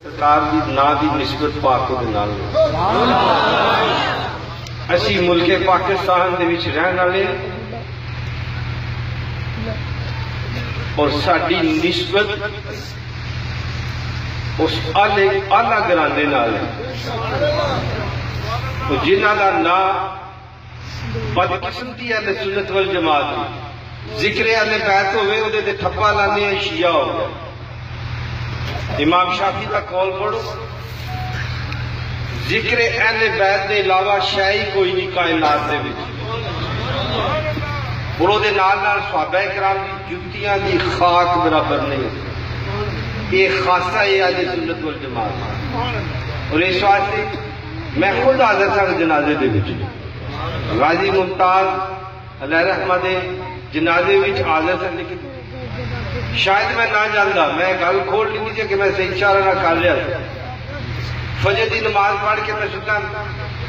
سرکار دی نا دی نسبت پاک دے نال اسی ملک پاکستان دے وچ رہن والے اور ساڈی نسبت اس اعلیٰ گھرانے نال ہے جنہاں دا نام بدقسمتی اہل سنت والجماعت ذکر اہل بیت ہوئے وہ دے ٹھپا لانے ہیں شیعہ ہو گئے. امام شافعی کا قول پڑھو ذکر اہل بیت دے علاوہ شے کوئی نہیں کائنات دے وچ اور وہ دے نال نال صحابہ کرام دی جتیاں دی خاک برابر نہیں. یہ خاصہ ہے اہل سنت والجماعت اور اس واسطے میں خود حاضر تھا جنازے دے وچ غازی ممتاز علیہ رحمہ دے جنازے وچ حاضر تھا لیکن شاید میں نہ جانتا میں گل کھول لی تھی کہ میں صحیح اشارہ نہ کر لیا فجر دی نماز پڑھ کے میں سکتا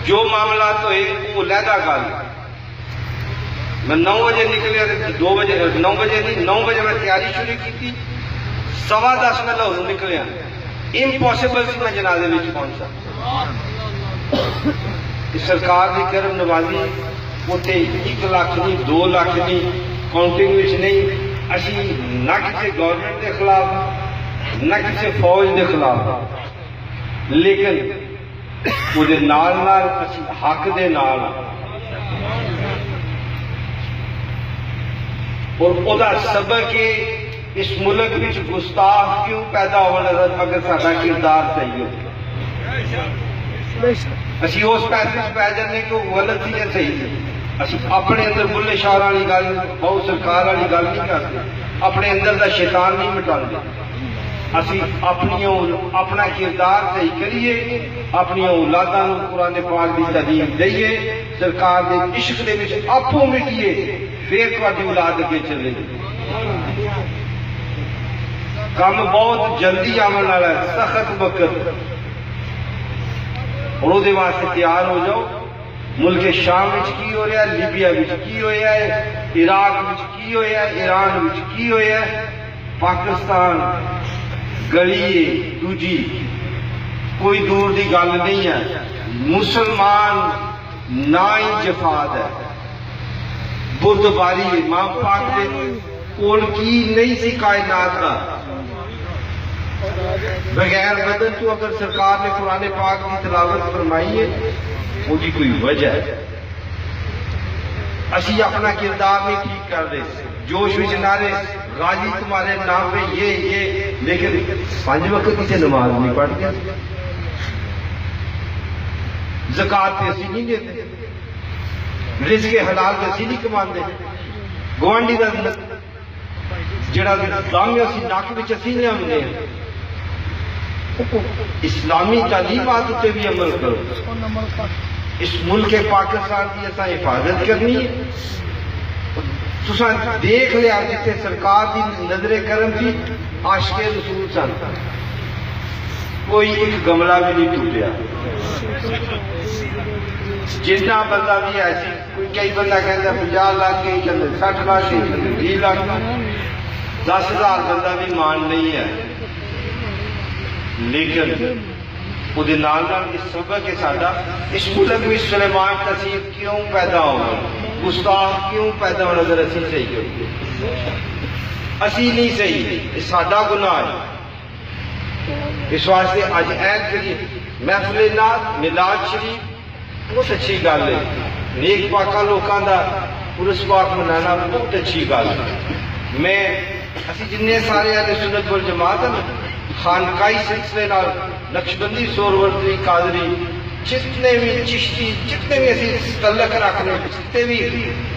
جو معاملات ہوئے وہ علیحدہ گل میں 9 بجے نکلیا 2 بجے 9 بجے نہیں 9 بجے میں تیاری شروع کی تھی 10:15 میں لاہور نکلیا امپاسبل سی میں جنازے وچ پہنچا. سرکار دی کرم نوازی اتنے 1 لاکھ نہیں 2 لاکھ نہیں کاؤنٹنگ وچ نہیں اسی نہ کسی گورنمنٹ کے خلاف نہ کسی فوج کے خلاف لیکن وہ نال نال اسی حق دے نال اور او دا سبق ہے اس ملک وچ گستاخ کیوں پیدا ہونا اگر ساڈا کردار صحیح ہو اسی اس پیسے پی جانے کہ غلط سی یا صحیح سی. اسی اپنے اندر بلے شاہ والی گل بہت سرکار والی گل نہیں کرتے اپنے اندر دا شیطان نہیں مٹاتے اسی اپنا کردار صحیح کریے اپنی اولاداں نوں قرآن پاک دی تعلیم دئیے سرکار دے عشق دے وچ آپوں مٹیے پھر تہاڈی اولاد اگے چلے گی. کم بہت جلدی آون والا ہے سخت وقت اور وہ واسطے تیار ہو جاؤ. ملک شام وچ کی ہو رہا ہے لیبیا وچ کی ہویا ہے عراق وچ کی ہویا ہے ایران وچ کی ہویا ہے پاکستان گلی دوجی کوئی دور دی گل نہیں ہے. مسلمان نا ہی جفاد ہے بدھ باری امام پاک دے کول کی نہیں سی کائنات کا بغیر بدن تو اگر سرکار نے قرآن پاک کی تلاوت فرمائی ہے وہ کی کوئی وجہ ہے. اسی اپنا کردار نہیں ٹھیک کر دے جوش وچ نعرے غازی تمہارے نام پہ یہ لیکن 5 وقت کی نماز نہیں پڑھتے زکات پہ اسی نہیں دیتے رزق حلال پہ اسی نہیں کماندے گوانڈی دا جڑا دامیا سی ناک وچ اسی نہیں آمدے اسلامی تعلیمات تے بھی عمل کرو. اس ملک پاکستان کی ایسا حفاظت کرنی ہے. تساں دیکھ لیا جتے سرکار دی نظر کرم تھی عاشق رسول سن کوئی ایک گملہ بھی نہیں ٹوٹیا جتنا بندہ بھی ایسی کوئی کئی بندہ کہتا 50 لاکھ کئی کہتے 60 لاکھ کئی کہتے 20 لاکھ 10,000 بندہ بھی مان نہیں ہے لیکن وہ نال اس سبق ہے ساڈا اس ملک میں سلیمان تسیب کیوں پیدا ہونا گستاخ کیوں پیدا ہونا اگر اسی صحیح کریے اسی نہیں صحیح یہ ساڈا گناہ ہے. اس واسطے اج عید کریے محفل نات میلاد شریف بہت اچھی گل ہے نیک پاکاں لوکاں دا عرس پاک منانا بہت اچھی گل ہے. میں اسی جننے سارے اہل سنت والجماعت ہیں خانقائی سلسلے نال نقشبندی سہروردی قادری جتنے بھی چشتی جتنے بھی اسی تعلق رکھنے جتنے بھی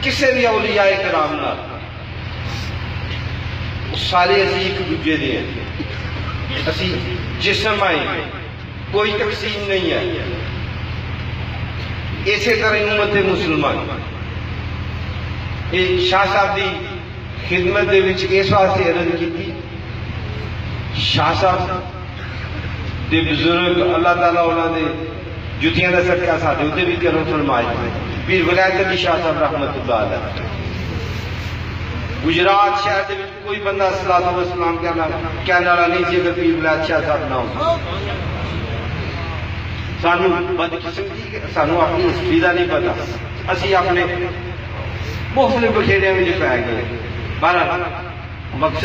کسے بھی اولیاء کرام نال سارے اسی ایک دوجے دے ہیں اسی جسم آئے کوئی تقسیم نہیں ہے. اسی طرح امت مسلمان شاہ صاحب دی خدمت دے وچ اس واسطے عرض کی شاہ صاحب دے بزرگ اللہ تعالیٰ انہوں نے جتیاں دا صدقہ ساتھ ہوتے بھی کرم فرمائے پیر ولایت علی شاہ صاحب رحمت اللہ علیہ گجرات شہر دے وچ کوئی بندہ صلاۃ و سلام کہنے والا نہیں سی اگر پیر بلاد شاہ صاحب نہ ہو. سانو بدقسمتی سانو اپنی ہسٹری کا نہیں پتا، اسی اپنے مختلف بکھیڑے میں پی گئے. بہرحال مقصد